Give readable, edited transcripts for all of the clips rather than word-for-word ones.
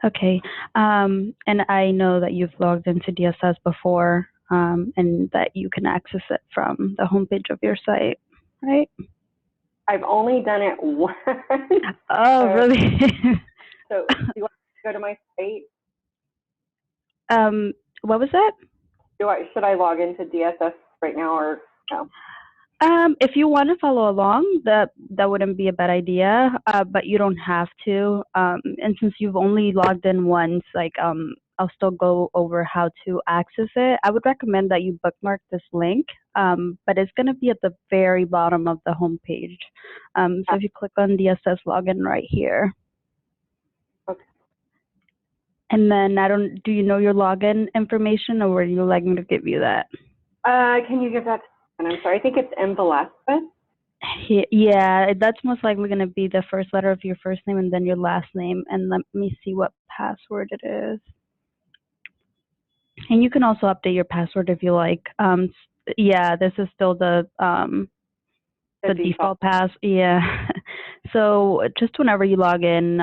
Okay. And I know that you've logged into DSS before, and that you can access it from the homepage of your site, right? I've only done it once. Oh, really? So do you want to go to my site? What was that? Should I log into DSS right now or no? If you want to follow along, that wouldn't be a bad idea, but you don't have to. And since you've only logged in once, like I'll still go over how to access it. I would recommend that you bookmark this link, but it's going to be at the very bottom of the home page. So if you click on DSS login right here. Okay. And then do you know your login information, or would you like me to give you that? Can you give that to me? And I'm sorry, I think it's M. Velasquez. Yeah, that's most likely going to be the first letter of your first name and then your last name. And let me see what password it is. And you can also update your password if you like. Yeah, this is still the default pass. Yeah. So just whenever you log in,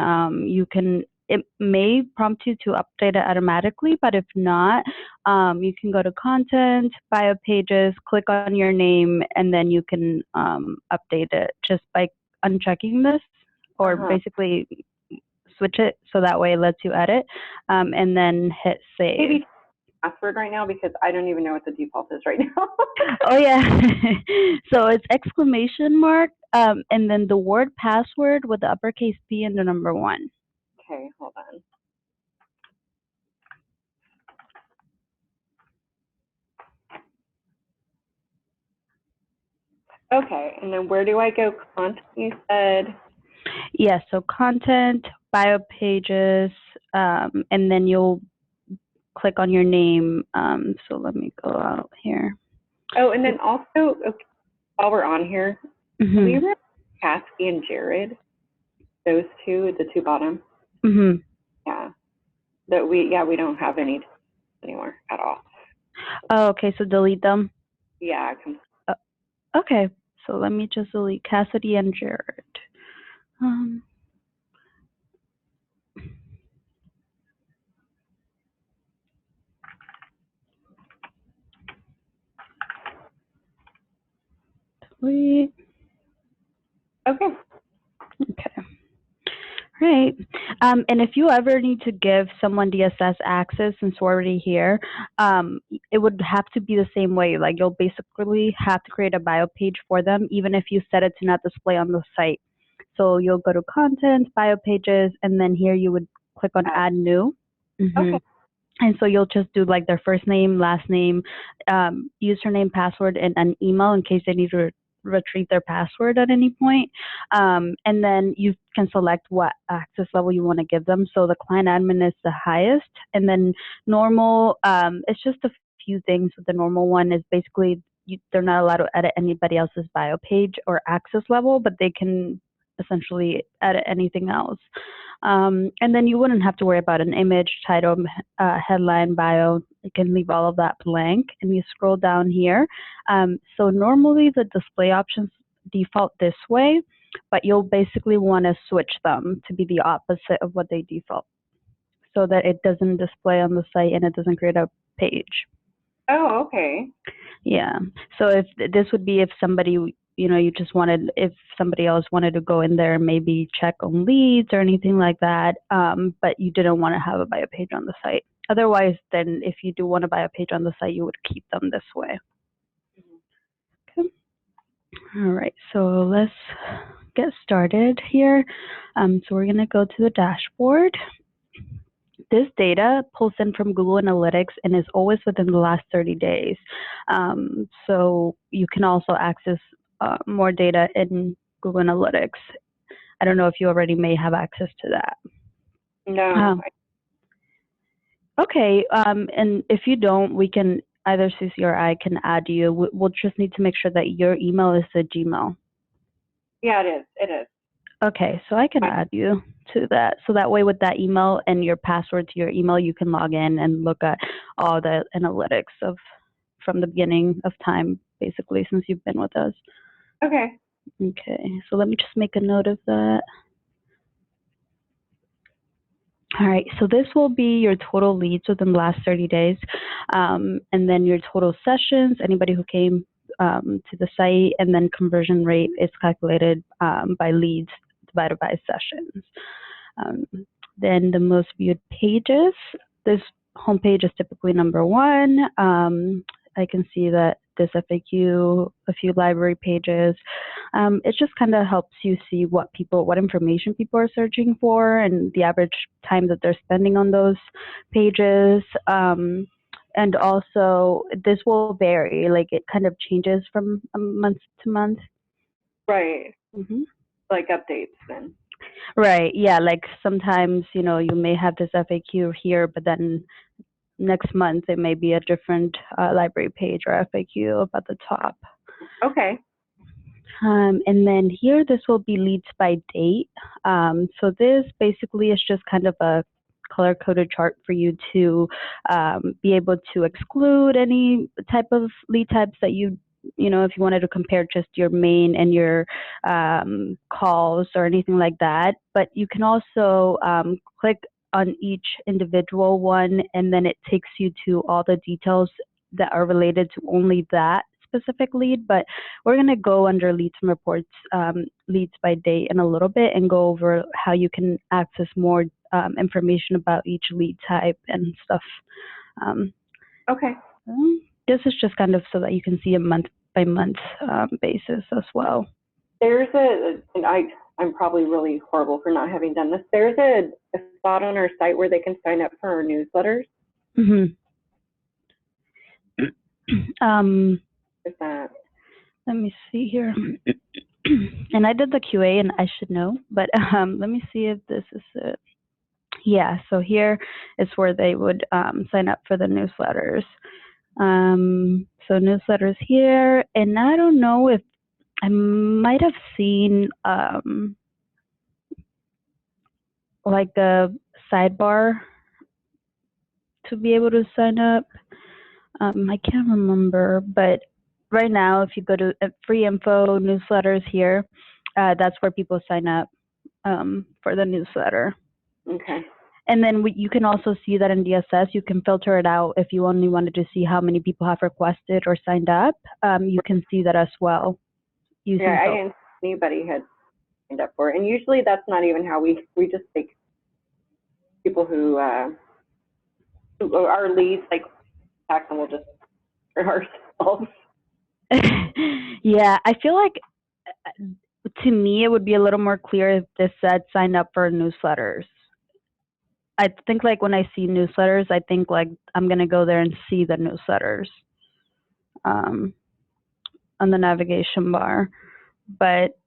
it may prompt you to update it automatically, but if not, you can go to content, bio pages, click on your name, and then you can update it just by unchecking this, or basically switch it so that way it lets you edit, and then hit save. Maybe password right now because I don't even know what the default is right now. Oh yeah. So it's exclamation mark, and then the word password with the uppercase P and the number 1. Okay, hold on. Okay, and then where do I go? Content, you said? Yes, so content, bio pages, and then you'll click on your name. So let me go out here. Oh, and then also, okay, while we're on here, we remember Cassie and Jared, those two, the two bottom. Yeah, we don't have any anymore at all. Oh, okay, so delete them. Yeah. Okay, so let me just delete Cassidy and Jared. Delete. Okay. Okay. Right. And if you ever need to give someone DSS access, since we're already here, it would have to be the same way. Like you'll basically have to create a bio page for them, even if you set it to not display on the site. So you'll go to content, bio pages, and then here you would click on add new. Okay. And so you'll just do like their first name, last name, username, password, and an email in case they need to retrieve their password at any point. And then you can select what access level you want to give them. So the client admin is the highest, and then normal, it's just a few things. The normal one is basically they're not allowed to edit anybody else's bio page or access level, but they can essentially edit anything else. And then you wouldn't have to worry about an image, title, headline, bio. You can leave all of that blank, and you scroll down here. So normally the display options default this way, but you'll basically want to switch them to be the opposite of what they default, so that it doesn't display on the site and it doesn't create a page. Oh, okay. Yeah. So if this would be if somebody, you just wanted, if somebody else wanted to go in there and maybe check on leads or anything like that, but you didn't want to have a bio page on the site. Otherwise, then if you do want to buy a page on the site, you would keep them this way. Okay. All right. So let's get started here. So we're going to go to the dashboard. This data pulls in from Google Analytics and is always within the last 30 days. So you can also access more data in Google Analytics. I don't know if you already may have access to that. No. Okay, and if you don't, we can, either Susie or I can add you. We'll just need to make sure that your email is the Gmail. Yeah, it is. It is. Okay, so I can add you to that. So that way with that email and your password to your email, you can log in and look at all the analytics from the beginning of time, basically, since you've been with us. Okay. Okay, so let me just make a note of that. All right, so this will be your total leads within the last 30 days, and then your total sessions, anybody who came to the site, and then conversion rate is calculated by leads divided by sessions. Then the most viewed pages, this homepage is typically number one. I can see that this FAQ, a few library pages. It just kind of helps you see what information people are searching for and the average time that they're spending on those pages. And also, this will vary, like it kind of changes from month to month. Right. Mm-hmm. Like updates then. Right, yeah, like sometimes, you may have this FAQ here, but then next month it may be a different library page or FAQ up at the top. Okay. And then here, this will be leads by date. So this basically is just kind of a color-coded chart for you to be able to exclude any type of lead types that if you wanted to compare just your main and your calls or anything like that. But you can also click on each individual one, and then it takes you to all the details that are related to only that specific lead. But we're going to go under leads and reports, leads by date in a little bit, and go over how you can access more information about each lead type and stuff. Okay. This is just kind of so that you can see a month by month basis as well. There's and I'm probably really horrible for not having done this. There's a spot on our site where they can sign up for our newsletters. Mm-hmm. Is that? Let me see here. And I did the QA, and I should know, but let me see if this is it. Yeah, so here is where they would sign up for the newsletters. So newsletters here, and I don't know if I might have seen like a sidebar to be able to sign up. I can't remember, but right now, if you go to free info newsletters here, that's where people sign up for the newsletter. Okay. And then you can also see that in DSS, you can filter it out if you only wanted to see how many people have requested or signed up. You can see that as well. Yeah, I didn't see anybody had signed up for it. And usually that's not even how we just take people who are leads, like, and we'll just ourselves. Yeah, I feel like to me, it would be a little more clear if this said sign up for newsletters. I think like when I see newsletters, I think like I'm going to go there and see the newsletters on the navigation bar. But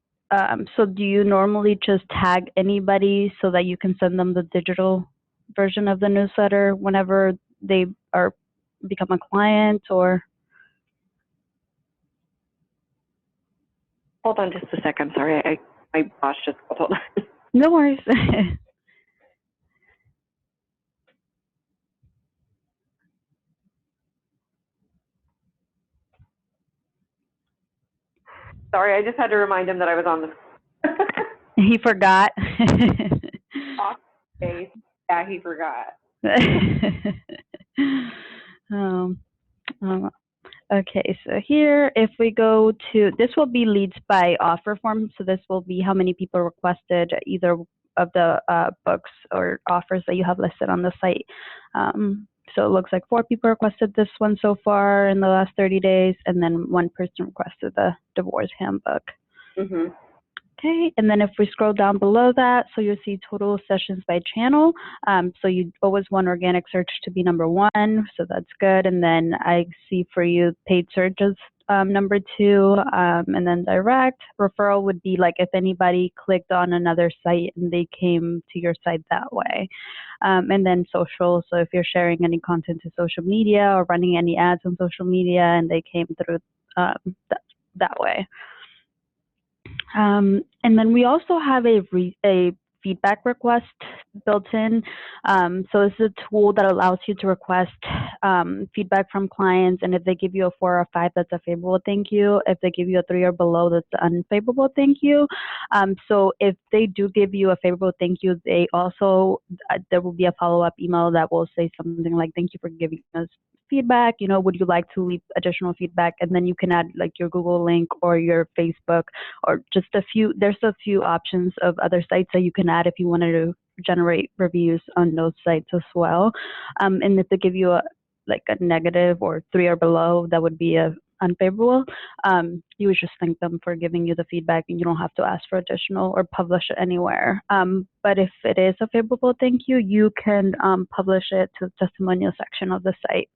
so do you normally just tag anybody so that you can send them the digital version of the newsletter whenever they become a client, or? Hold on just a second. Sorry, my boss just called. Hold on. No worries. Sorry, I just had to remind him that I was on the. He forgot. Yeah, he forgot. Okay, so here, if we go to, this will be leads by offer form. So this will be how many people requested either of the books or offers that you have listed on the site. So it looks like 4 people requested this one so far in the last 30 days, and then 1 person requested the divorce handbook. Mm-hmm. Okay, and then if we scroll down below that, so you'll see total sessions by channel. So you always want organic search to be number 1, so that's good. And then I see for you paid searches number 2, and then direct. Referral would be like if anybody clicked on another site and they came to your site that way. And then social, so if you're sharing any content to social media or running any ads on social media and they came through that way. And then we also have a feedback request built in. So it's a tool that allows you to request feedback from clients, and if they give you a 4 or 5, that's a favorable thank you. If they give you a 3 or below, that's an unfavorable thank you. So if they do give you a favorable thank you, they also there will be a follow-up email that will say something like, "Thank you for giving us feedback. Would you like to leave additional feedback?" And then you can add like your Google link or your Facebook, or just there's a few options of other sites that you can add if you wanted to generate reviews on those sites as well. And if they give you a negative or 3 or below, that would be a unfavorable. You would just thank them for giving you the feedback, and you don't have to ask for additional or publish it anywhere. But if it is a favorable thank you, you can publish it to the testimonial section of the site.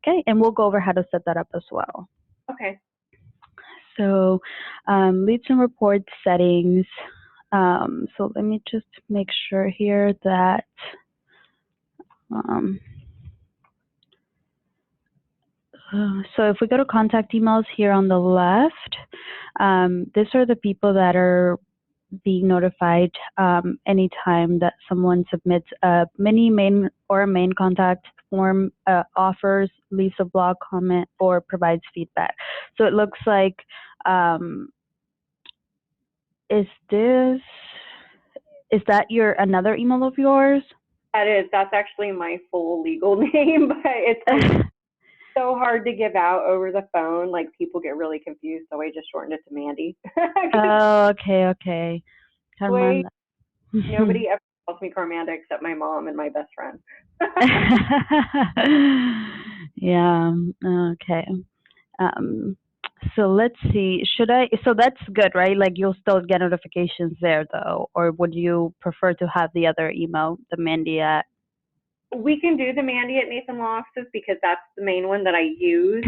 Okay, and we'll go over how to set that up as well. Okay. So leads and reports settings. So let me just make sure here that so if we go to contact emails here on the left, these are the people that are being notified anytime that someone submits a mini, main, or a main contact form, offers, leaves a blog comment, or provides feedback. So it looks like, is that another email of yours? That is. That's actually my full legal name, but it's so hard to give out over the phone. Like, people get really confused, so I just shortened it to Mandy. Oh, okay. Nobody ever calls me Carmanda except my mom and my best friend. Yeah. Okay. So let's see. So that's good, right? Like, you'll still get notifications there, though, or would you prefer to have the other email, the Mandy at? We can do the Mandy at Nathan Law Offices because that's the main one that I use.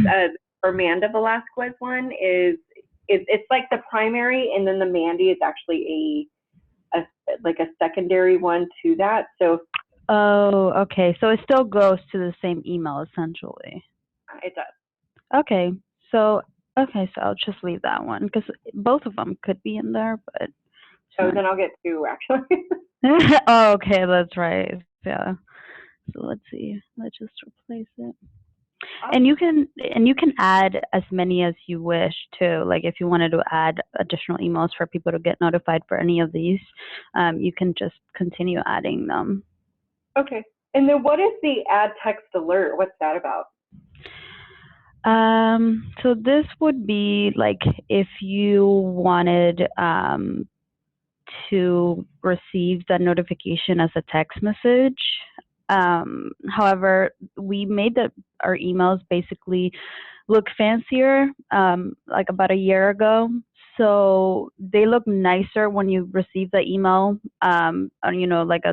Amanda Velasquez one it's like the primary, and then the Mandy is actually a secondary one to that. So. Oh, okay. So it still goes to the same email essentially. It does. Okay. So I'll just leave that one because both of them could be in there, but. So then I'll get 2 actually. Oh, okay, that's right. Yeah. So let's see. Let's just replace it. And you can add as many as you wish too. Like, if you wanted to add additional emails for people to get notified for any of these, you can just continue adding them. Okay. And then what is the add text alert? What's that about? So this would be like if you wanted to receive the notification as a text message. However, we made our emails basically look fancier like about a year ago. So they look nicer when you receive the email, like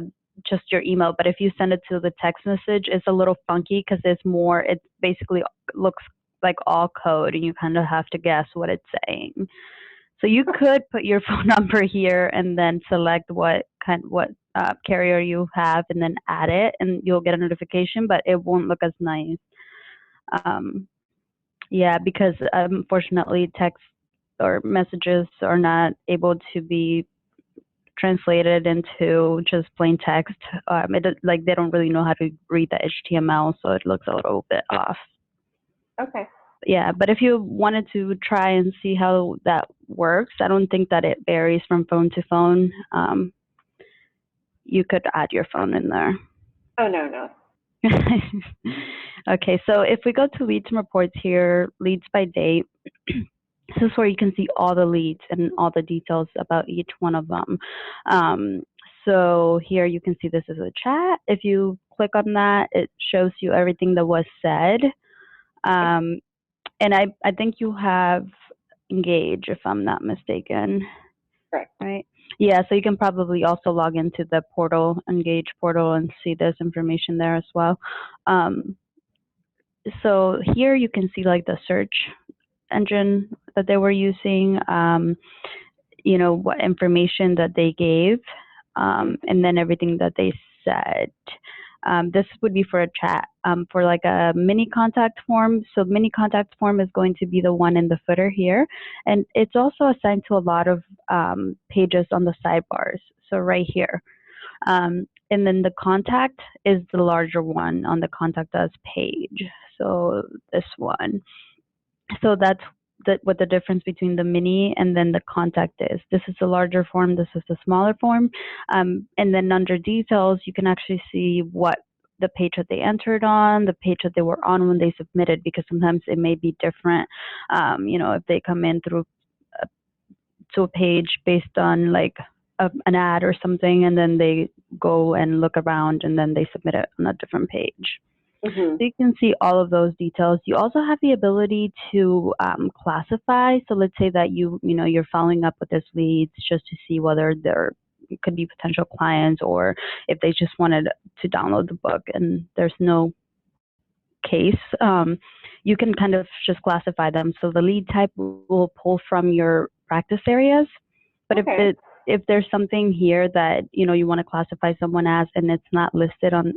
just your email. But if you send it to the text message, it's a little funky because it basically looks like all code, and you kind of have to guess what it's saying. So you could put your phone number here and then select what carrier you have, and then add it, and you'll get a notification, but it won't look as nice. Yeah, because unfortunately text or messages are not able to be translated into just plain text. They don't really know how to read the HTML, so it looks a little bit off. Okay. Yeah, but if you wanted to try and see how that works, I don't think that it varies from phone to phone. You could add your phone in there. Oh, no. Okay, so if we go to leads and reports here, leads by date, this is where you can see all the leads and all the details about each one of them. So here you can see this is a chat. If you click on that, it shows you everything that was said. And I think you have Engage, if I'm not mistaken. Correct. Right? Yeah, so you can probably also log into the portal, Engage portal, and see this information there as well. So here you can see like the search engine that they were using, what information that they gave, and then everything that they said. This would be for a chat, for like a mini contact form. So mini contact form is going to be the one in the footer here. And it's also assigned to a lot of pages on the sidebars. So right here. And then the contact is the larger one on the contact us page. So this one. So that's what the difference between the mini and then the contact is. This is the larger form, this is the smaller form. And then under details, you can actually see what the page that they entered on, the page that they were on when they submitted, because sometimes it may be different. If they come in through to a page based on like an ad or something, and then they go and look around and then they submit it on a different page. So you can see all of those details. You also have the ability to classify. So let's say that you're following up with this leads just to see whether there could be potential clients, or if they just wanted to download the book and there's no case. You can kind of just classify them. So the lead type will pull from your practice areas, but if there's something here that you want to classify someone as and it's not listed on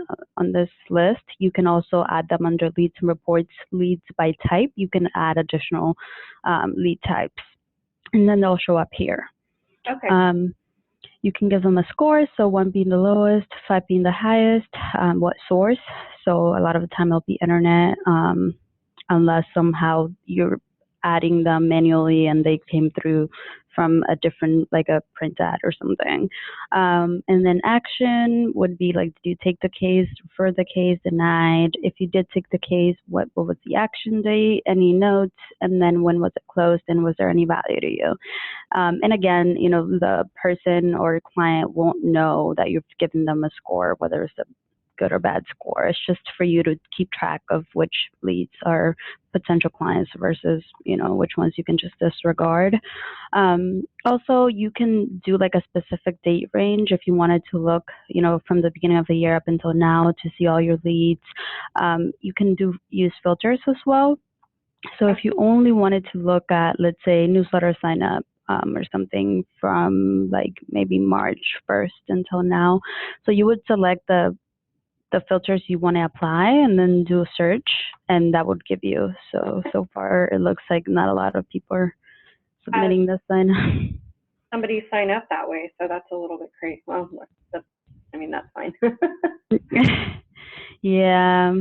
this list, you can also add them under leads and reports, leads by type. You can add additional lead types, and then they'll show up here. You can give them a score, so 1 being the lowest, 5 being the highest, what source. So a lot of the time it'll be internet, unless somehow you're adding them manually and they came through from a different, like a print ad or something. And then action would be like, did you take the case, refer the case, denied? If you did take the case, what was the action date, any notes, and then when was it closed, and was there any value to you? And again, the person or client won't know that you've given them a score, whether it's a good or bad score. It's just for you to keep track of which leads are potential clients versus, which ones you can just disregard. Also, you can do like a specific date range if you wanted to look, from the beginning of the year up until now to see all your leads. You can use filters as well. So if you only wanted to look at, let's say, newsletter sign up, or something from like maybe March 1st until now. So you would select the filters you want to apply and then do a search, and that would give you. So far it looks like not a lot of people are submitting this sign up. Somebody sign up that way, so that's a little bit crazy. Well, that's fine. Yeah.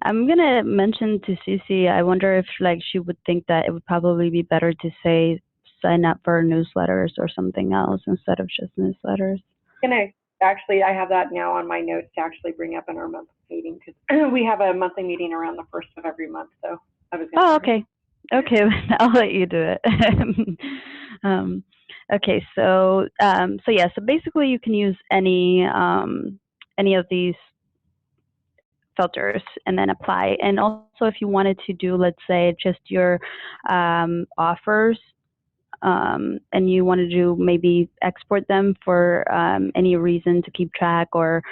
I'm gonna mention to Susie, I wonder if like she would think that it would probably be better to say sign up for newsletters or something else instead of just newsletters. Actually, I have that now on my notes to actually bring up in our monthly meeting, because we have a monthly meeting around the 1st of every month. So I was going okay. Okay, I'll let you do it. Okay, so basically you can use any of these filters and then apply. And also, if you wanted to do, let's say, just your offers, and you want to do maybe export them for any reason to keep track or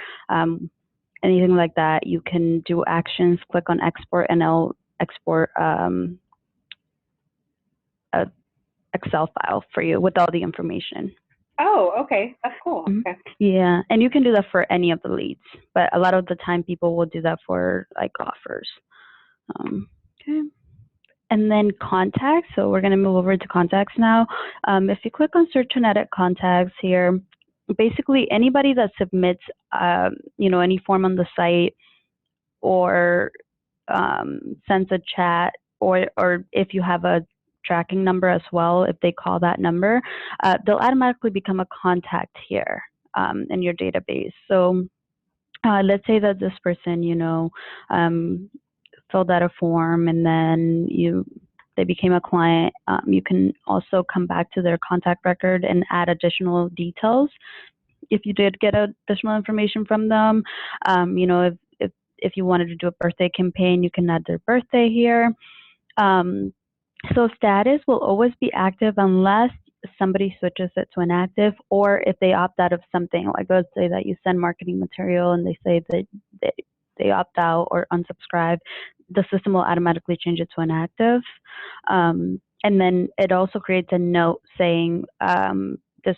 anything like that, you can do actions, click on export, and it'll export a Excel file for you with all the information. Oh, okay. That's cool. Okay. Yeah, and you can do that for any of the leads, but a lot of the time people will do that for like offers. Okay. And then contacts. So we're going to move over to contacts now. If you click on search and edit contacts here, basically anybody that submits, any form on the site or sends a chat, or if you have a tracking number as well, if they call that number, they'll automatically become a contact here in your database. So let's say that this person, filled out a form and then they became a client. You can also come back to their contact record and add additional details. If you did get additional information from them, if you wanted to do a birthday campaign, you can add their birthday here. So status will always be active unless somebody switches it to inactive, or if they opt out of something. Like let's say that you send marketing material and they say that they opt out or unsubscribe, the system will automatically change it to inactive. And then it also creates a note saying this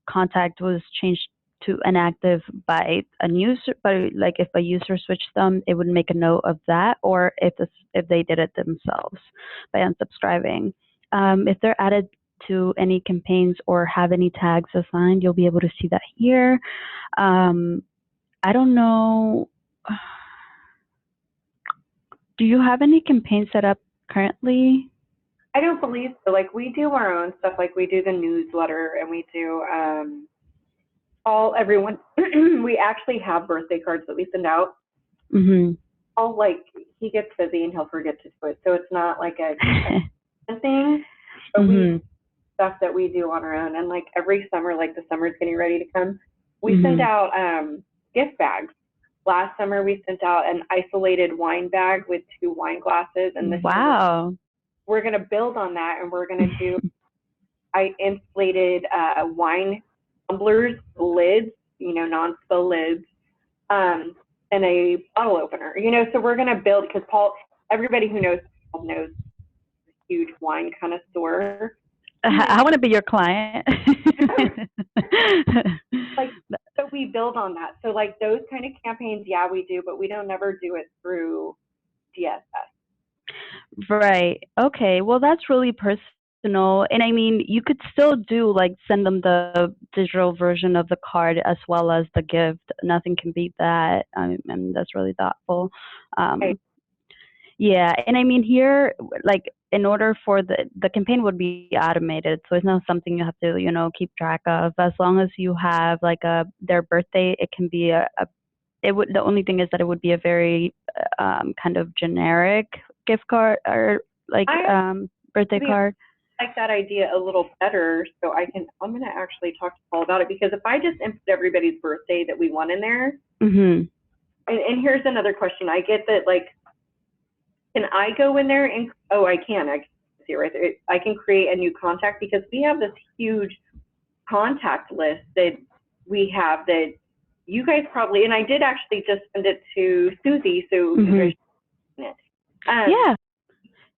contact was changed to inactive by a user, but like if a user switched them, it would make a note of that, or if they did it themselves by unsubscribing. If they're added to any campaigns or have any tags assigned, you'll be able to see that here. I don't know. Do you have any campaigns set up currently? I don't believe so. Like, we do our own stuff. Like, we do the newsletter, and we do everyone. We actually have birthday cards that we send out. Mm-hmm. All, like, he gets busy and he'll forget to do it, so it's not like a thing. But Mm-hmm. we stuff that we do on our own, and like every summer, like the summer's getting ready to come, we send out gift bags. Last summer, we sent out an isolated wine bag with 2 wine glasses, and this year we're going to build on that, and we're going to do, I insulated wine tumblers, lids, non-spill lids, and a bottle opener, so we're going to build, because everybody who knows Paul knows a huge wine connoisseur. I want to be your client. So we build on that. So like those kind of campaigns, yeah, we do, but we don't never do it through DSS. Right. Okay. Well, that's really personal. And I mean, you could still do like send them the digital version of the card as well as the gift. Nothing can beat that. And that's really thoughtful. Okay. Yeah. And I mean, here, like, in order for the campaign would be automated, so it's not something you have to keep track of. As long as you have like their birthday, it can be the only thing is that it would be a very kind of generic gift card or like birthday card. I like that idea a little better, so I'm going to actually talk to Paul about it, because if I just input everybody's birthday that we want in there, and here's another question. I get that, like, can I go in there and, I can see it right there. I can create a new contact, because we have this huge contact list that we have that you guys probably, and I did actually just send it to Susie, so you guys yeah.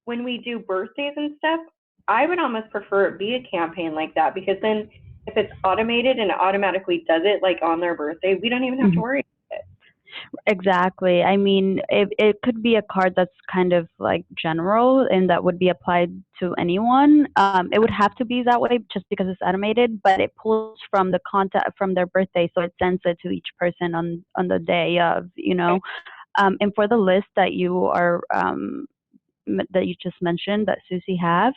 When we do birthdays and stuff, I would almost prefer it be a campaign like that, because then if it's automated and it automatically does it like on their birthday, we don't even have to worry about it. Exactly. I mean, it could be a card that's kind of like general and that would be applied to anyone. It would have to be that way just because it's automated, but it pulls from the contact from their birthday, so it sends it to each person on the day of, and for the list that you are that you just mentioned that Susie has,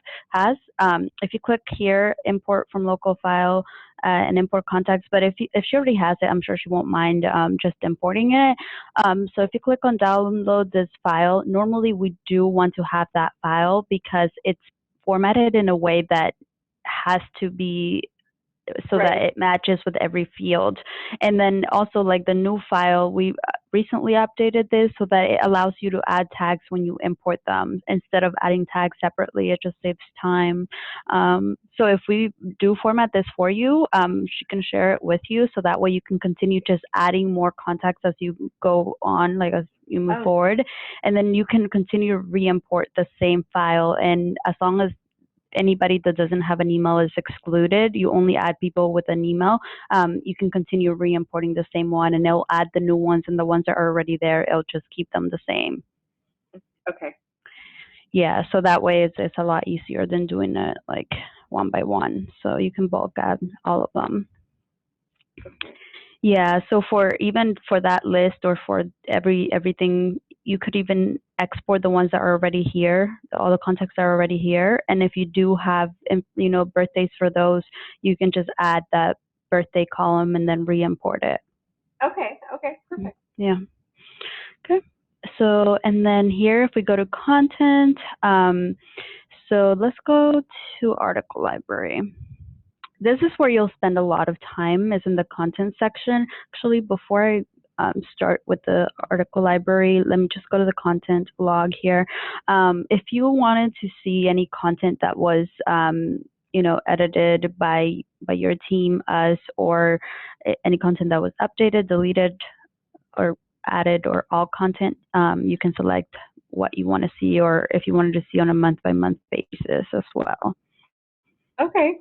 if you click here, import from local file and import contacts, but if she already has it, I'm sure she won't mind just importing it. So if you click on download this file, normally we do want to have that file because it's formatted in a way that has to be so that it matches with every field. And then also like the new file, we recently updated this so that it allows you to add tags when you import them. Instead of adding tags separately, it just saves time. So if we do format this for you, she can share it with you so that way you can continue just adding more contacts as you go on, like as you move forward. And then you can continue to re-import the same file. And as long as anybody that doesn't have an email is excluded, you only add people with an email, you can continue re-importing the same one, and it'll add the new ones, and the ones that are already there, it'll just keep them the same. Okay. Yeah, so that way it's a lot easier than doing it like one by one. So you can bulk add all of them. Okay. Yeah, so even for that list or for everything, you could even export the ones that are already here, all the contacts are already here. And if you do have, birthdays for those, you can just add that birthday column and then re-import it. Okay, perfect. Yeah. Okay. So, and then here, if we go to content, so let's go to article library. This is where you'll spend a lot of time, is in the content section. Actually, before I start with the article library, let me just go to the content log here. If you wanted to see any content that was, edited by your team, us, or any content that was updated, deleted, or added, or all content, you can select what you want to see, or if you wanted to see on a month-by-month basis as well. Okay.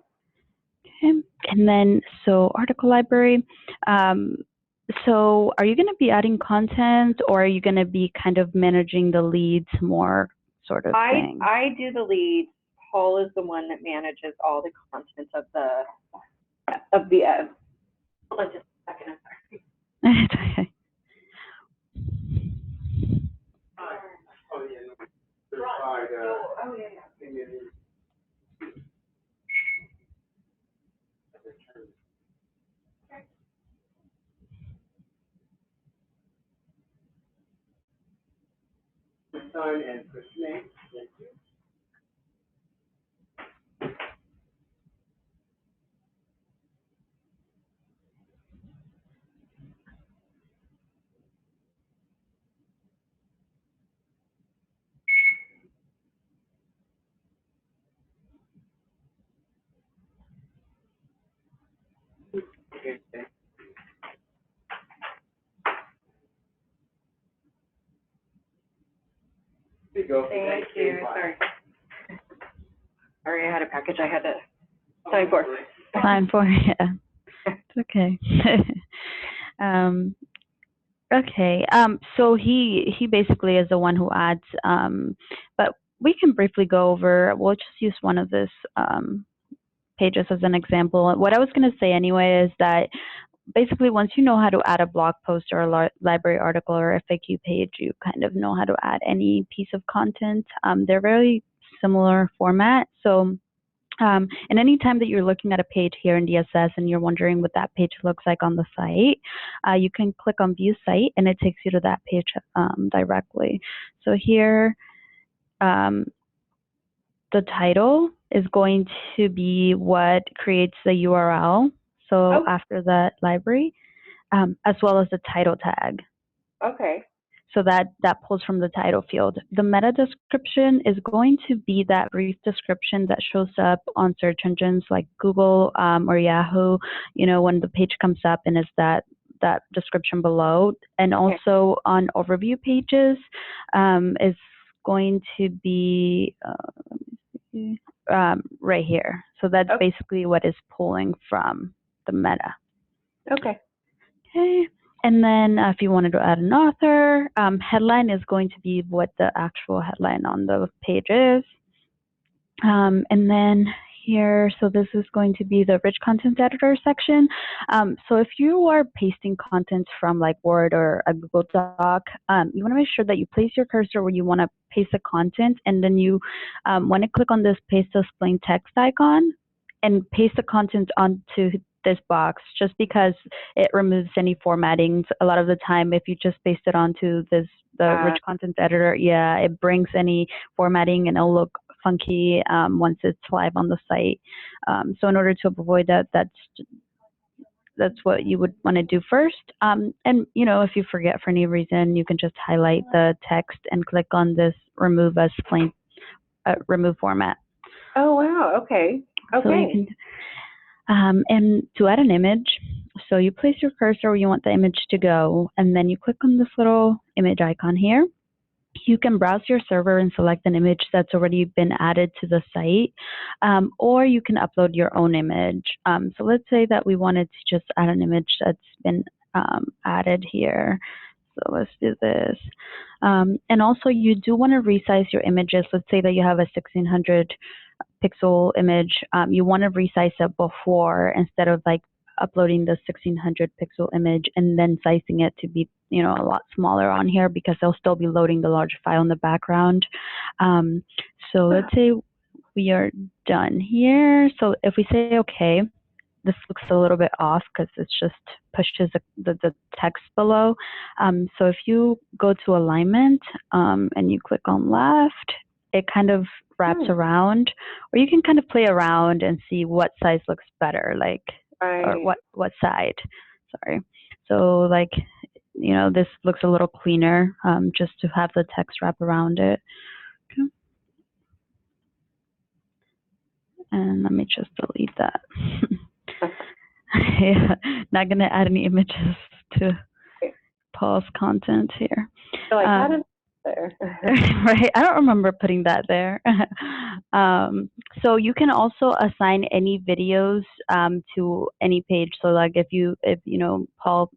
And then, so article library. So are you going to be adding content, or are you going to be kind of managing the leads more sort of thing? I do the leads Paul is the one that manages all the content of the hold on just a second, I'm sorry. It's okay. Sign and push name. Thank you. Okay. Here you go. Thank you. Sorry, I had a package I had to sign for. Sign for, yeah. It's okay. Okay. So he basically is the one who adds, but we can briefly go over, we'll just use one of this pages as an example. What I was going to say anyway is that basically once you know how to add a blog post or a library article or a FAQ page, you kind of know how to add any piece of content. They're very similar format. So and any time that you're looking at a page here in DSS and you're wondering what that page looks like on the site, you can click on View Site and it takes you to that page directly. So here, the title is going to be what creates the URL. So after that library, as well as the title tag. Okay. So that pulls from the title field. The meta description is going to be that brief description that shows up on search engines like Google or Yahoo, when the page comes up and is that description below. And also on overview pages is going to be, right here. So that's basically what is pulling from the meta. Okay. Okay. And then if you wanted to add an author, headline is going to be what the actual headline on the page is. And then here, so this is going to be the rich content editor section. So if you are pasting content from like Word or a Google Doc, you want to make sure that you place your cursor where you want to paste the content, and then you want to click on this paste to plain text icon and paste the content onto this box, just because it removes any formatting. A lot of the time, if you just paste it onto the rich content editor, it brings any formatting and it'll look funky once it's live on the site. So in order to avoid that, that's what you would want to do first. And if you forget for any reason, you can just highlight the text and click on this remove as plain remove format. Oh wow, okay. So you can, and to add an image, so you place your cursor where you want the image to go, and then you click on this little image icon here. You can browse your server and select an image that's already been added to the site, or you can upload your own image. So let's say that we wanted to just add an image that's been added here. So let's do this. And also you do want to resize your images. Let's say that you have a 1600 pixel image. You want to resize it before, instead of like uploading the 1600 pixel image and then sizing it to be a lot smaller on here, because they'll still be loading the large file in the background. So let's say we are done here. So if we say okay, this looks a little bit off because it's just pushes the text below. So if you go to alignment and you click on left, it kind of wraps around, or you can kind of play around and see what size looks better, like or what side. Sorry. So like, this looks a little cleaner, just to have the text wrap around it. Okay. And let me just delete that. Yeah, not gonna add any images to Paul's content here. So I got it there. Right, I don't remember putting that there. So you can also assign any videos to any page. So like if Paul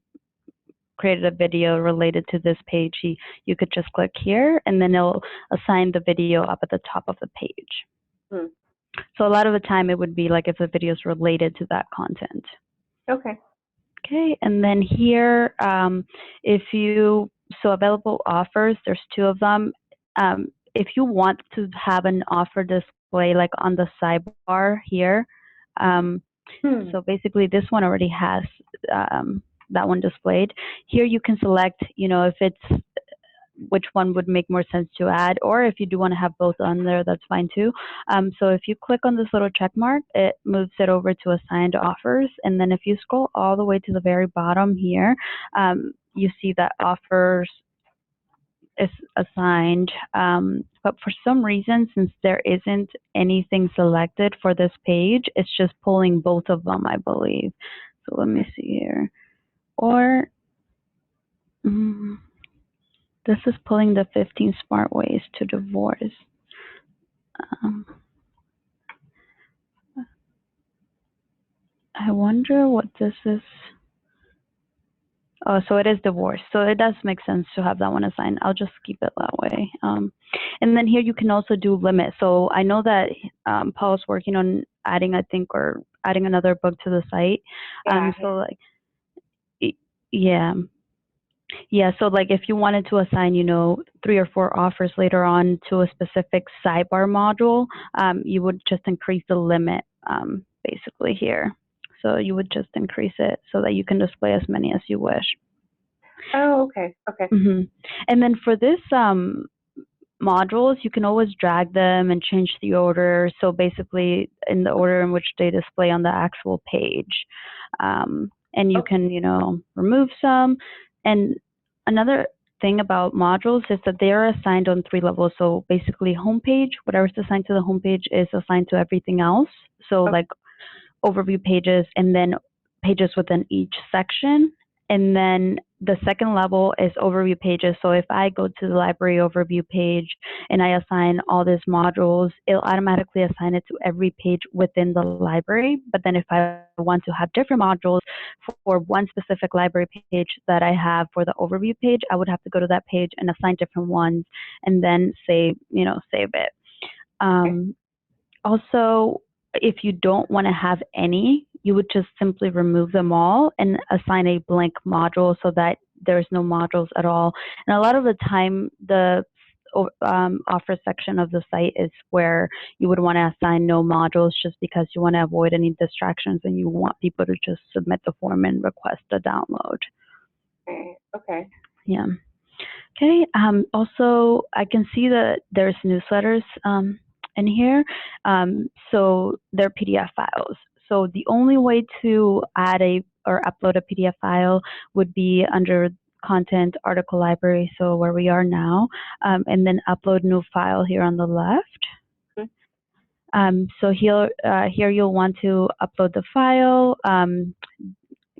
created a video related to this page, you could just click here and then it'll assign the video up at the top of the page. So a lot of the time it would be like if the video is related to that content. Okay. Okay, and then here, so available offers, there's two of them. If you want to have an offer display like on the sidebar here, so basically this one already has that one displayed. Here you can select, if it's which one would make more sense to add, or if you do want to have both on there, that's fine too. So if you click on this little check mark, it moves it over to assigned offers. And then if you scroll all the way to the very bottom here, you see that offers is assigned. But for some reason, since there isn't anything selected for this page, it's just pulling both of them, I believe. So let me see here. Or, this is pulling the 15 smart ways to divorce. I wonder what this is. Oh, so it is divorce. So it does make sense to have that one assigned. I'll just keep it that way. And then here you can also do limit. So I know that Paul's working on adding, I think, or adding another book to the site. Yeah. So like, yeah. Yeah, so like if you wanted to assign, 3 or 4 offers later on to a specific sidebar module, you would just increase the limit basically here. So you would just increase it so that you can display as many as you wish. Oh, okay. Okay. And then for this modules, you can always drag them and change the order. So basically in the order in which they display on the actual page. And you can, remove some. And another thing about modules is that they are assigned on 3 levels. So basically homepage, whatever's assigned to the homepage is assigned to everything else. So like overview pages and then pages within each section. And then the second level is overview pages. So if I go to the library overview page and I assign all these modules, it'll automatically assign it to every page within the library. But then if I want to have different modules for one specific library page that I have for the overview page, I would have to go to that page and assign different ones and then save it. Also, if you don't want to have any, you would just simply remove them all and assign a blank module so that there's no modules at all. And a lot of the time, the offer section of the site is where you would want to assign no modules just because you want to avoid any distractions and you want people to just submit the form and request a download. Okay. Yeah. Okay. Also, I can see that there's newsletters in here. So they're PDF files. So the only way to add or upload a PDF file would be under content article library, so where we are now, and then upload new file here on the left. So here you'll want to upload the file,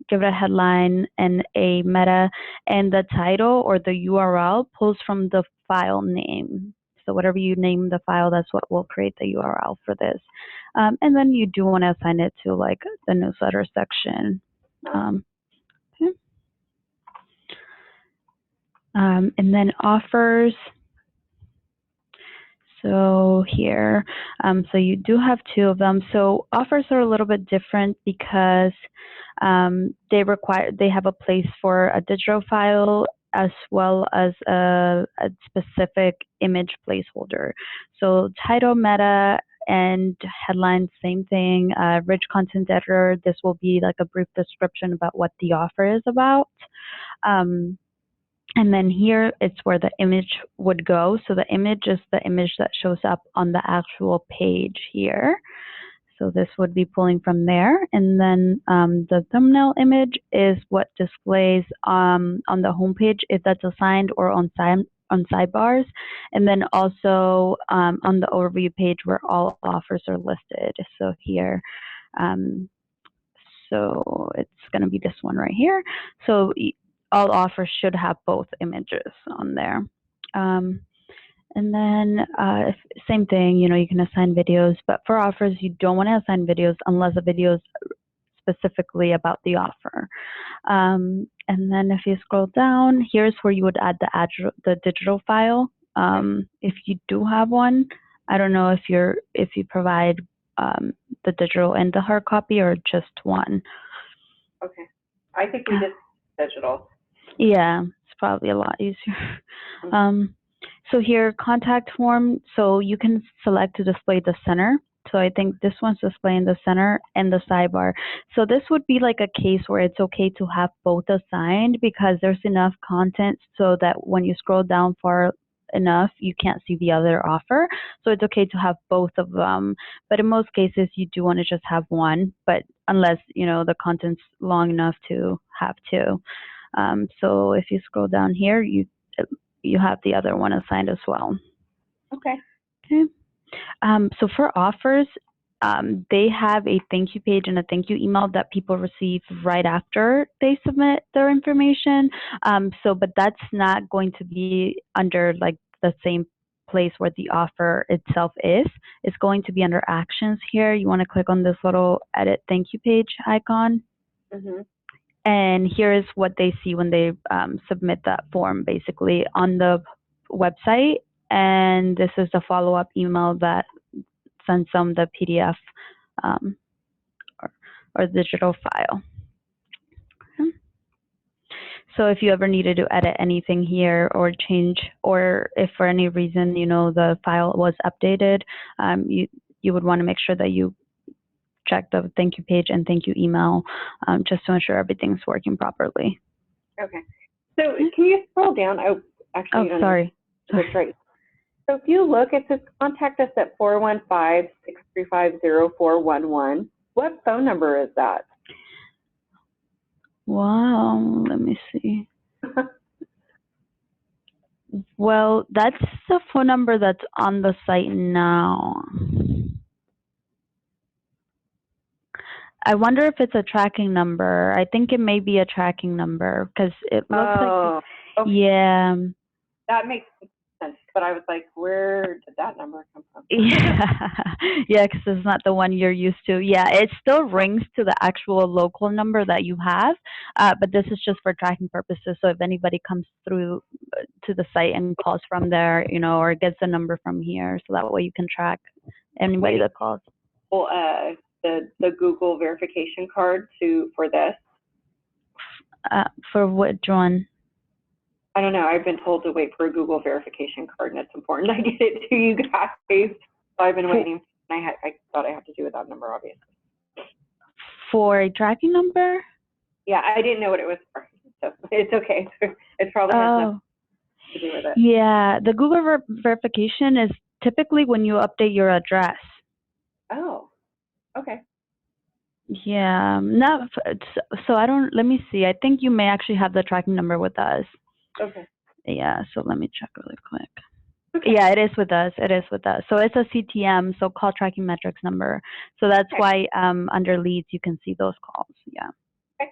give it a headline and a meta, and the title or the URL pulls from the file name. So whatever you name the file, that's what will create the URL for this. And then you do want to assign it to like the newsletter section. Okay. And then offers. So here, so you do have 2 of them. So offers are a little bit different because they have a place for a digital file as well as a specific image placeholder. So title, meta, and headline, same thing. Rich content editor, this will be like a brief description about what the offer is about. And then here it's where the image would go. So the image is the image that shows up on the actual page here. So this would be pulling from there. And then the thumbnail image is what displays on the homepage if that's assigned or on sidebars. And then also on the overview page where all offers are listed. So here, so it's going to be this one right here. So all offers should have both images on there. And then same thing, you can assign videos, but for offers, you don't want to assign videos unless the video is specifically about the offer. And then if you scroll down, here's where you would add the digital file. If you do have one, I don't know if you provide the digital and the hard copy, or just one? Okay. I think we just digital. Yeah, it's probably a lot easier. So here, contact form, so you can select to display the center. So I think this one's displaying the center and the sidebar. So this would be like a case where it's okay to have both assigned because there's enough content so that when you scroll down far enough, you can't see the other offer. So it's okay to have both of them. But in most cases, you do want to just have one, but unless, the content's long enough to have two. So if you scroll down here, you have the other one assigned as well. Okay. Okay. So for offers, they have a thank you page and a thank you email that people receive right after they submit their information. But that's not going to be under like the same place where the offer itself is. It's going to be under actions here. You want to click on this little edit thank you page icon. Mm-hmm. And here is what they see when they submit that form, basically, on the website. And this is the follow-up email that sends them the PDF or digital file. Okay. So if you ever needed to edit anything here or change, or if for any reason, the file was updated, you would want to make sure that you check the thank you page and thank you email just to ensure everything's working properly. Okay. So can you scroll down? Oh, actually, sorry. That's right. So if you look, it says contact us at 415-635-0411. What phone number is that? Wow, let me see. Well, that's the phone number that's on the site now. I wonder if it's a tracking number. I think it may be a tracking number because it looks like, okay. Yeah. That makes sense. But I was like, where did that number come from? Yeah, because it's not the one you're used to. Yeah, it still rings to the actual local number that you have, but this is just for tracking purposes. So if anybody comes through to the site and calls from there, or gets a number from here, so that way you can track anybody that calls. Well, the Google verification card for this. For which one? I don't know. I've been told to wait for a Google verification card, and it's important I get it to you guys. So I've been waiting. I thought I had to do with that number, obviously. For a tracking number? Yeah, I didn't know what it was for. So it's okay. It probably has nothing to do with it. Yeah, the Google verification is typically when you update your address. Oh, okay. Yeah, so I don't, let me see. I think you may actually have the tracking number with us. Okay. Yeah, so let me check really quick. Okay. Yeah, it is with us. It is with us. So it's a CTM, so call tracking metrics number. So that's why under leads you can see those calls. Yeah. Okay.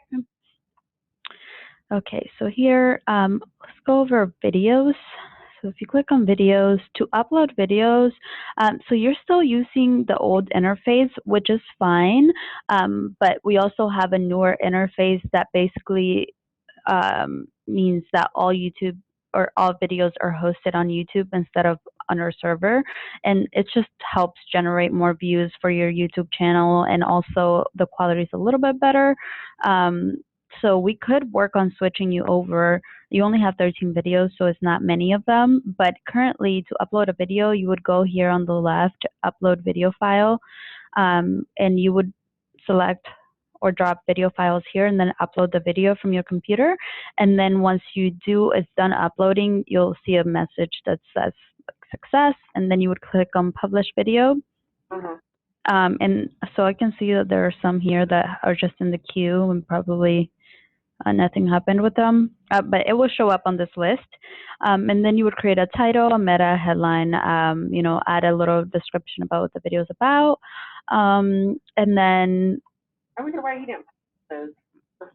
Okay, so here, let's go over videos. So if you click on videos, to upload videos, so you're still using the old interface, which is fine, but we also have a newer interface that basically means that all YouTube or all videos are hosted on YouTube instead of on our server, and it just helps generate more views for your YouTube channel, and also the quality is a little bit better. So we could work on switching you over. You only have 13 videos, so it's not many of them, but currently to upload a video, you would go here on the left, upload video file, and you would select or drop video files here and then upload the video from your computer. And then once it's done uploading, you'll see a message that says success, and then you would click on publish video. And so I can see that there are some here that are just in the queue and probably nothing happened with them, but it will show up on this list. And then you would create a title, a meta, headline, add a little description about what the video is about. And then I wonder why he didn't post those.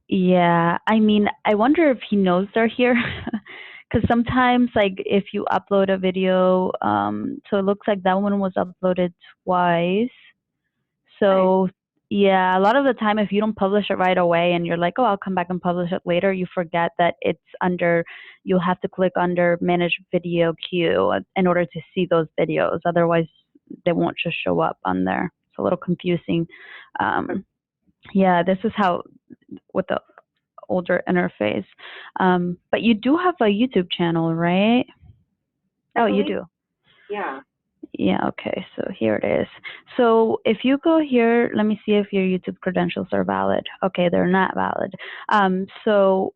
Yeah, I mean, I wonder if he knows they're here. Because sometimes, like, if you upload a video, so it looks like that one was uploaded twice. So, yeah, a lot of the time, if you don't publish it right away and you're like, oh, I'll come back and publish it later, you forget that you'll have to click under Manage Video Queue in order to see those videos. Otherwise, they won't just show up on there. It's a little confusing. Yeah, this is how with the older interface. But you do have a YouTube channel, right? Oh, you do. Yeah. Yeah, okay, so here it is. So if you go here, let me see if your YouTube credentials are valid. Okay, they're not valid. So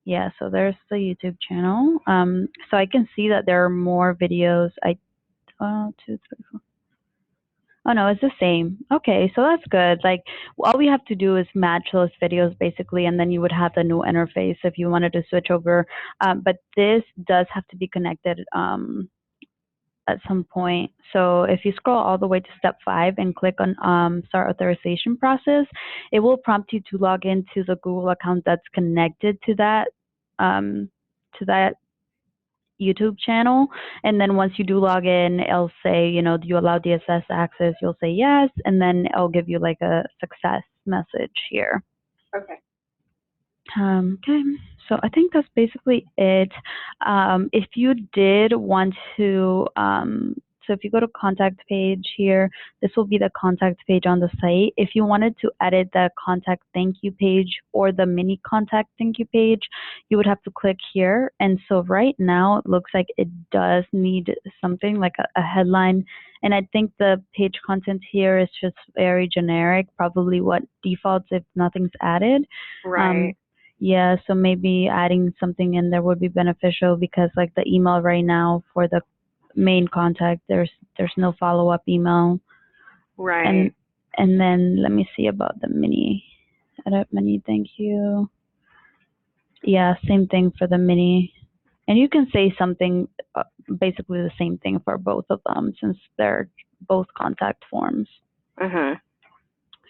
yeah, so there's the YouTube channel. So I can see that there are more videos. Two, three, four. Oh no, it's the same. Okay, so that's good. Like all we have to do is match those videos basically, and then you would have the new interface if you wanted to switch over. But this does have to be connected at some point. So if you scroll all the way to step 5 and click on start authorization process, it will prompt you to log into the Google account that's connected to that YouTube channel. And then once you do log in, it'll say, do you allow DSS access? You'll say yes, and then it'll give you like a success message here. Okay. Okay, so I think that's basically it. If you did want to, so if you go to contact page here, this will be the contact page on the site. If you wanted to edit the contact thank you page or the mini contact thank you page, you would have to click here. And so right now it looks like it does need something like a headline. And I think the page content here is just very generic, probably what defaults if nothing's added. Right. Yeah, so maybe adding something in there would be beneficial because like the email right now for the main contact, there's no follow-up email. Right. And then let me see about the mini. Edit mini, thank you. Yeah, same thing for the mini. And you can say something, basically the same thing for both of them since they're both contact forms. Uh-huh.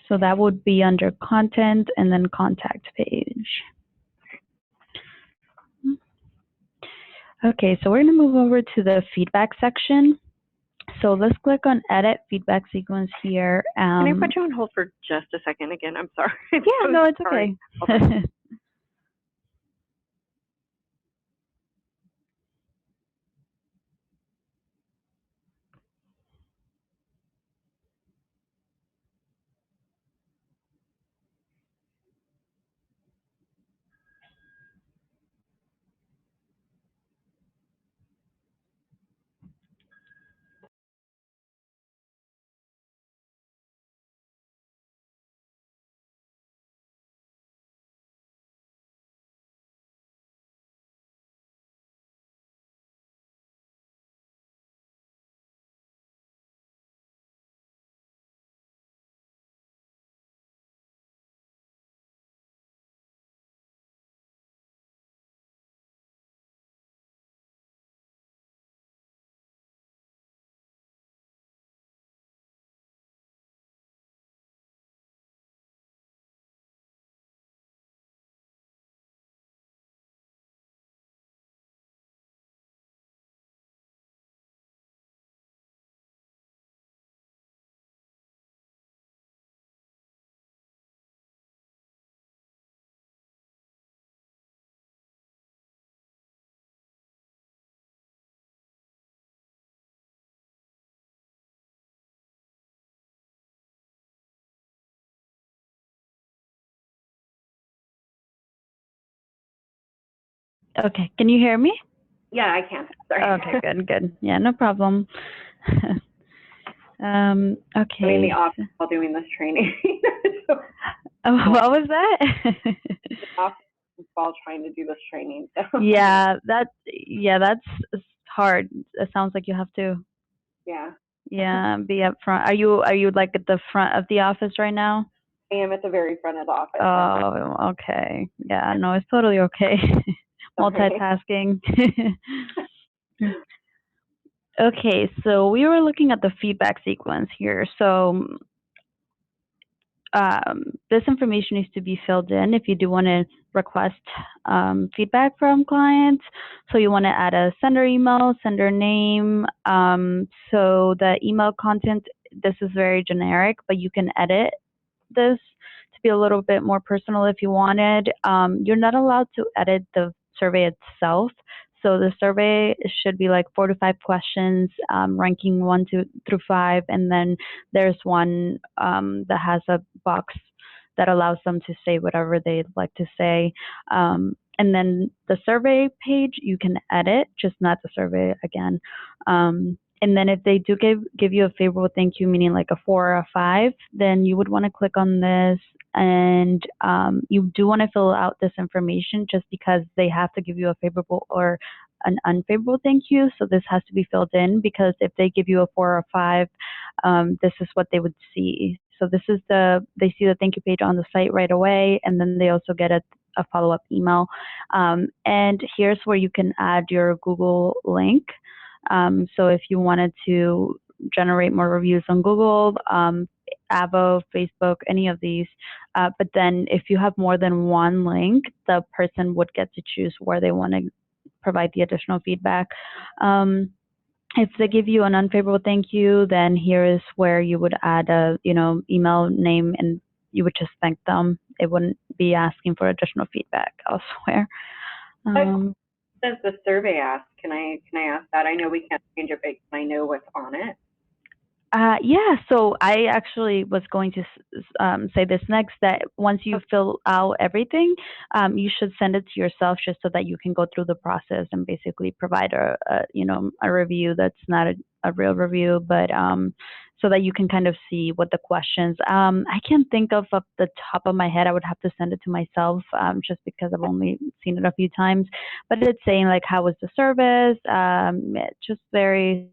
So that would be under content and then contact page. Okay, so we're going to move over to the feedback section. So let's click on edit feedback sequence here. Can I put you on hold for just a second again? I'm sorry. Yeah, no, it's okay. Okay, can you hear me? Yeah, I can. Sorry. Okay, good. Yeah, no problem. Okay. I'm in the office while doing this training. So, what was that? Office while trying to do this training. So. Yeah, that's hard. It sounds like you have to. Yeah. Yeah, be up front. Are you like at the front of the office right now? I am at the very front of the office. Oh, okay. Yeah, no, it's totally okay. Multitasking. Okay, so we were looking at the feedback sequence here. So this information needs to be filled in if you do want to request feedback from clients. So you want to add a sender email, sender name. So the email content, this is very generic, but you can edit this to be a little bit more personal if you wanted. You're not allowed to edit the survey itself. So the survey should be like 4 to 5 questions, ranking 1 through 5, and then there's one that has a box that allows them to say whatever they'd like to say. And then the survey page you can edit, just not the survey again. And then if they do give you a favorable thank you, meaning like a 4 or a 5, then you would want to click on this, and you do want to fill out this information just because they have to give you a favorable or an unfavorable thank you. So this has to be filled in, because if they give you a 4 or 5, this is what they would see. So this is they see the thank you page on the site right away, and then they also get a follow-up email. And here's where you can add your Google link. So if you wanted to generate more reviews on Google, Avo, Facebook, any of these, but then if you have more than one link, the person would get to choose where they want to provide the additional feedback. If they give you an unfavorable thank you, then here is where you would add a email name, and you would just thank them. It wouldn't be asking for additional feedback elsewhere. What does the survey ask? Can I ask that? I know we can't change it, but can I know what's on it? Yeah, so I actually was going to say this next, that once you fill out everything, you should send it to yourself just so that you can go through the process and basically provide a review that's not a real review, but so that you can kind of see what the questions. I can't think of off the top of my head. I would have to send it to myself just because I've only seen it a few times. But it's saying like, how was the service? Just very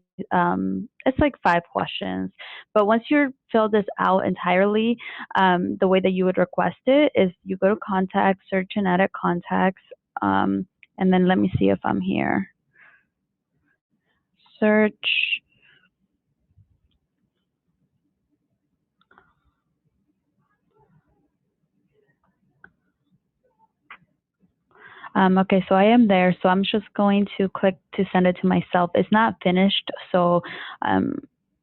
it's like 5 questions. But once you're filled this out entirely, the way that you would request it is you go to contact, search and edit contacts, and then let me see if I'm here. Search. Okay, so I am there. So I'm just going to click to send it to myself. It's not finished, so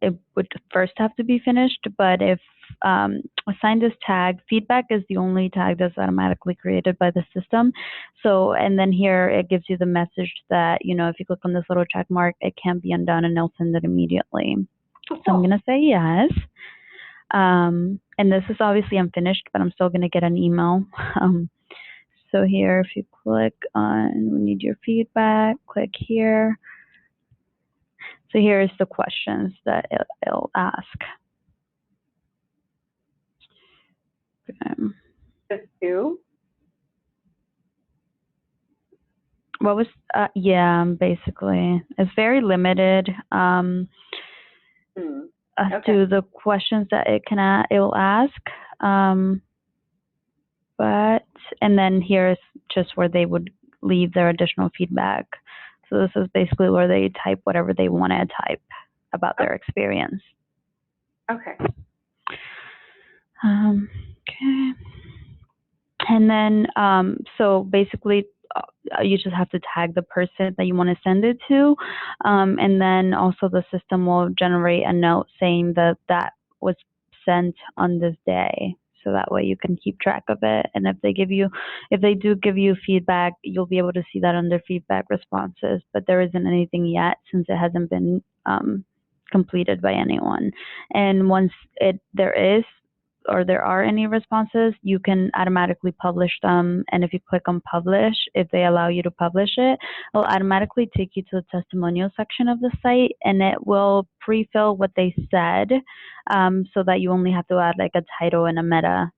it would first have to be finished. But if assign this tag, feedback is the only tag that's automatically created by the system. So, and then here it gives you the message that, if you click on this little check mark, it can be undone and it'll send it immediately. So I'm going to say yes. And this is obviously unfinished, but I'm still going to get an email. So here, if you click on, we need your feedback, click here. So here is the questions that it'll ask. Okay. Just 2? What was, yeah, basically. It's very limited as to the questions that it'll ask. But, and then here's just where they would leave their additional feedback. So this is basically where they type whatever they want to type about their experience. Okay. Okay. And then, so basically, you just have to tag the person that you want to send it to. And then also the system will generate a note saying that that was sent on this day. So that way you can keep track of it. And if they do give you feedback, you'll be able to see that under feedback responses. But there isn't anything yet since it hasn't been completed by anyone. And once there are any responses, you can automatically publish them. And if you click on publish, if they allow you to publish it, it'll automatically take you to the testimonial section of the site, and it will pre-fill what they said, so that you only have to add like a title and a meta.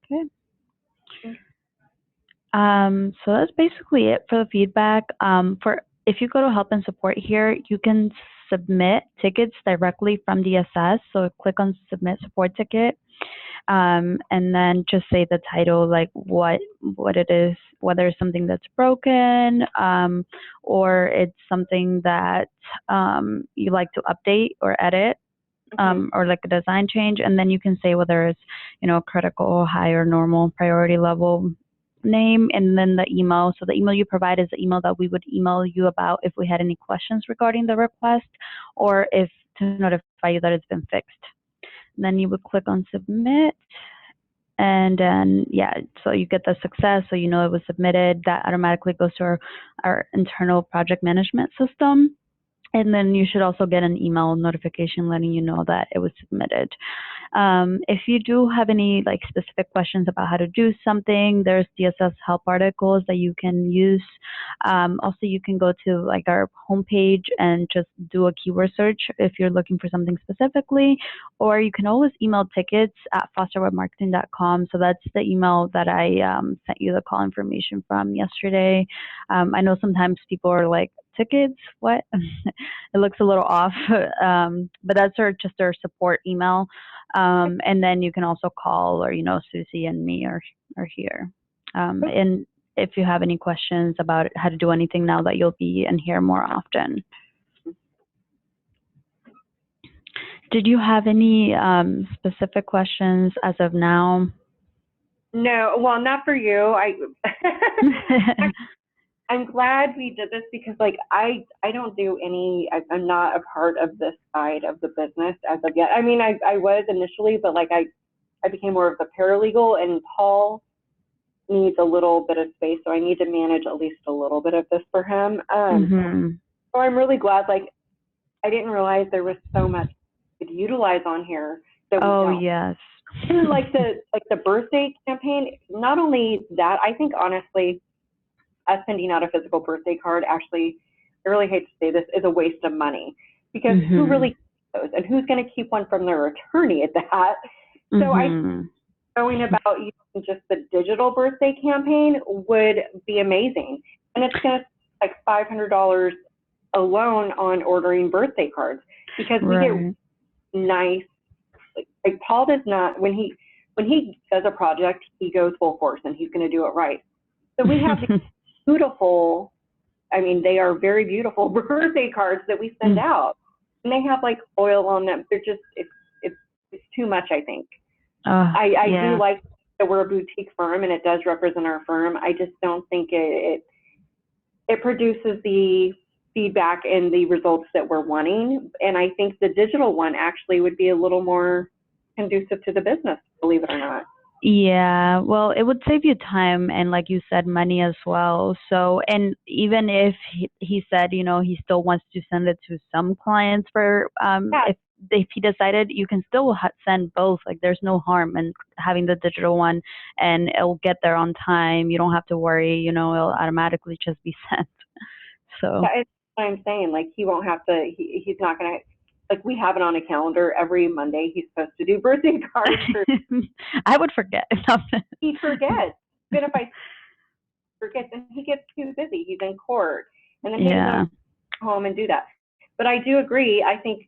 Okay. So that's basically it for the feedback. If you go to help and support here, you can submit tickets directly from DSS. So click on submit support ticket, and then just say the title, like what it is, whether it's something that's broken, or it's something that you like to update or edit, or like a design change, and then you can say whether it's critical, high, or normal priority level name, and then the email. So the email you provide is the email that we would email you about if we had any questions regarding the request, or if to notify you that it's been fixed. And then you would click on submit, And then, yeah, so you get the success, so you know it was submitted. That automatically goes to our internal project management system. And then you should also get an email notification letting you know that it was submitted. If you do have any like specific questions about how to do something, there's DSS help articles that you can use. Also, you can go to like our homepage and just do a keyword search if you're looking for something specifically, or you can always email tickets at fosterwebmarketing.com. So that's the email that I sent you the call information from yesterday. I know sometimes people are like, tickets, what? It looks a little off, but that's just our support email. And then you can also call, or Susie and me are here. And if you have any questions about how to do anything now that you'll be in here more often. Did you have any specific questions as of now? No, well, not for you. I'm glad we did this because, like, I don't do any, I'm not a part of this side of the business as of yet. I mean, I was initially, but, like, I became more of the paralegal, and Paul needs a little bit of space, so I need to manage at least a little bit of this for him. So I'm really glad, like, I didn't realize there was so much to utilize on here. Yes. Like the birthday campaign, not only that, I think, honestly, us sending out a physical birthday card, actually, I really hate to say this, is a waste of money, because who really keeps those, and who's going to keep one from their attorney at that? So I think knowing about using just the digital birthday campaign would be amazing, and it's going to like $500 alone on ordering birthday cards, because we get nice. Like Paul does not, when he does a project, he goes full force and he's going to do it right. So we have these beautiful, I mean, they are very beautiful birthday cards that we send out, and they have like oil on them. They're just, it's too much, I think. I do like that we're a boutique firm, and it does represent our firm. I just don't think it produces the feedback and the results that we're wanting. And I think the digital one actually would be a little more conducive to the business, believe it or not. Yeah, well, it would save you time and, like you said, money as well. So, and even if he said, he still wants to send it to some clients for, if he decided, you can still send both. Like, there's no harm in having the digital one, and it'll get there on time. You don't have to worry, it'll automatically just be sent. So. Yeah, it's what I'm saying. Like, he won't have to, he's not going to, like, we have it on a calendar every Monday. He's supposed to do birthday cards. I would forget. He forgets. Even if I forget, then he gets too busy. He's in court, and then he doesn't go home and do that. But I do agree. I think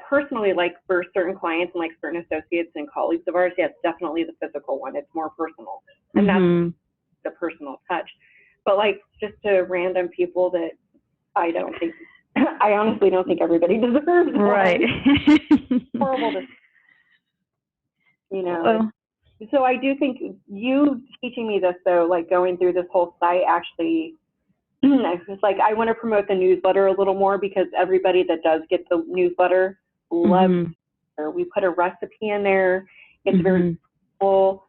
personally, like for certain clients and like certain associates and colleagues of ours, yes, definitely the physical one. It's more personal, and that's the personal touch. But like just to random people that I don't think, I honestly don't think everybody deserves. Right. Horrible to, So I do think you teaching me this, though, like going through this whole site, actually, it's like I want to promote the newsletter a little more, because everybody that does get the newsletter loves it. We put a recipe in there. It's very cool.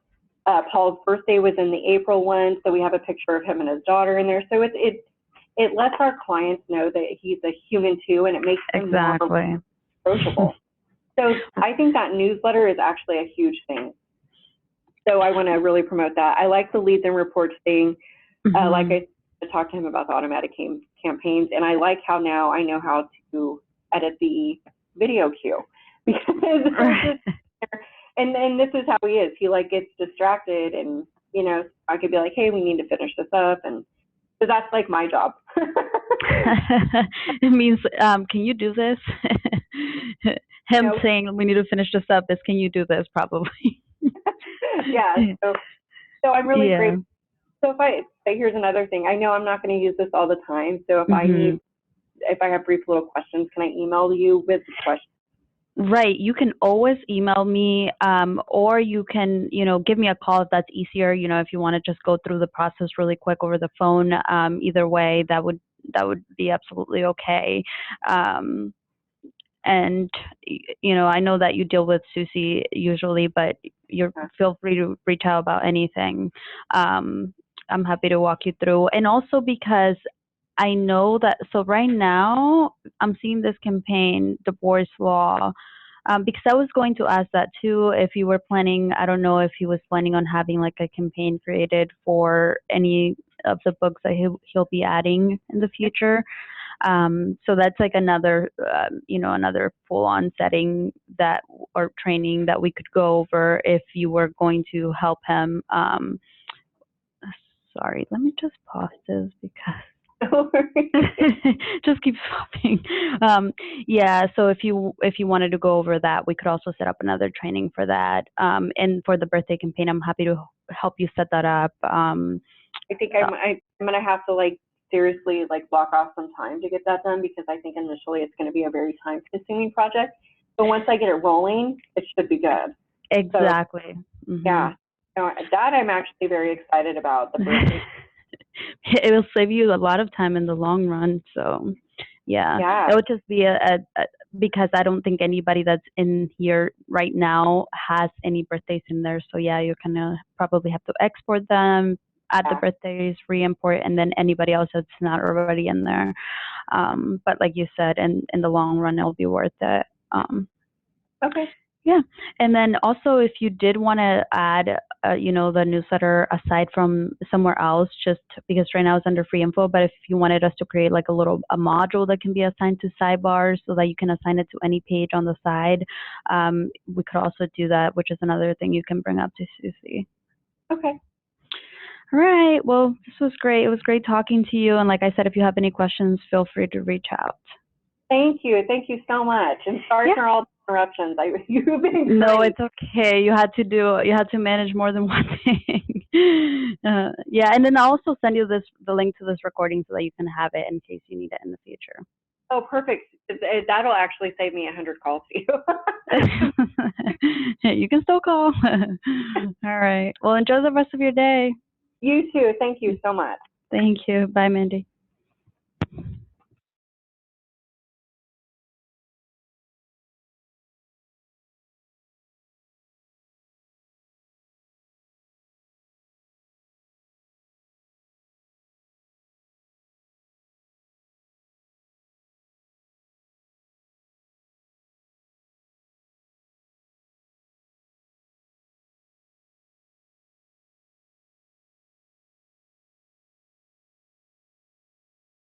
Paul's birthday was in the April one, so we have a picture of him and his daughter in there. So it lets our clients know that he's a human too, and it makes them more approachable. So I think that newsletter is actually a huge thing. So I want to really promote that. I like the leads and reports thing. Like I talked to him about the automatic campaigns, and I like how now I know how to edit the video queue, because and this is how he is. He like gets distracted, and I could be like, hey, we need to finish this up, and so that's like my job. It means, can you do this? Him saying we need to finish this up is, can you do this? Probably. Yeah. So I'm really grateful. So here's another thing. I know I'm not going to use this all the time. So if I have brief little questions, can I email you with questions? Right. You can always email me, or you can, give me a call if that's easier. If you want to just go through the process really quick over the phone, either way, that would be absolutely okay. and you know, I know that you deal with Susie usually, but you're feel free to reach out about anything. I'm happy to walk you through, and also because I know that, so right now I'm seeing this campaign, divorce law, because I was going to ask that too, if you were planning, I don't know if he was planning on having like a campaign created for any of the books that he'll be adding in the future. So that's like another, you know, another full-on setting that, or training that we could go over if you were going to help him. Sorry, let me just pause this because just keep stopping. Yeah, so if you wanted to go over that, we could also set up another training for that. And for the birthday campaign, I'm happy to help you set that up. I think I'm gonna have to like seriously like block off some time to get that done, because I think initially it's going to be a very time-consuming project. But once I get it rolling, it should be good. Exactly. So, yeah, so that I'm actually very excited about. The birthday. It will save you a lot of time in the long run. So, yeah. It would just be because I don't think anybody that's in here right now has any birthdays in there. So yeah, you're gonna probably have to export them, add the birthdays, re-import, and then anybody else that's not already in there. But like you said, in the long run, it'll be worth it. Okay. Yeah, and then also if you did want to add, you know, the newsletter aside from somewhere else, just because right now it's under free info, but if you wanted us to create like a module that can be assigned to sidebars so that you can assign it to any page on the side, we could also do that, which is another thing you can bring up to Susie. Okay. All right. Well, this was great. It was great talking to you. And like I said, if you have any questions, feel free to reach out. Thank you. Thank you so much. And sorry for all the interruptions. You've been great. No, it's okay. You had to manage more than one thing. Yeah, and then I'll also send you the link to this recording so that you can have it in case you need it in the future. Oh, perfect. That'll actually save me 100 calls to you. You can still call. All right. Well, enjoy the rest of your day. You too. Thank you so much. Thank you. Bye, Mandy.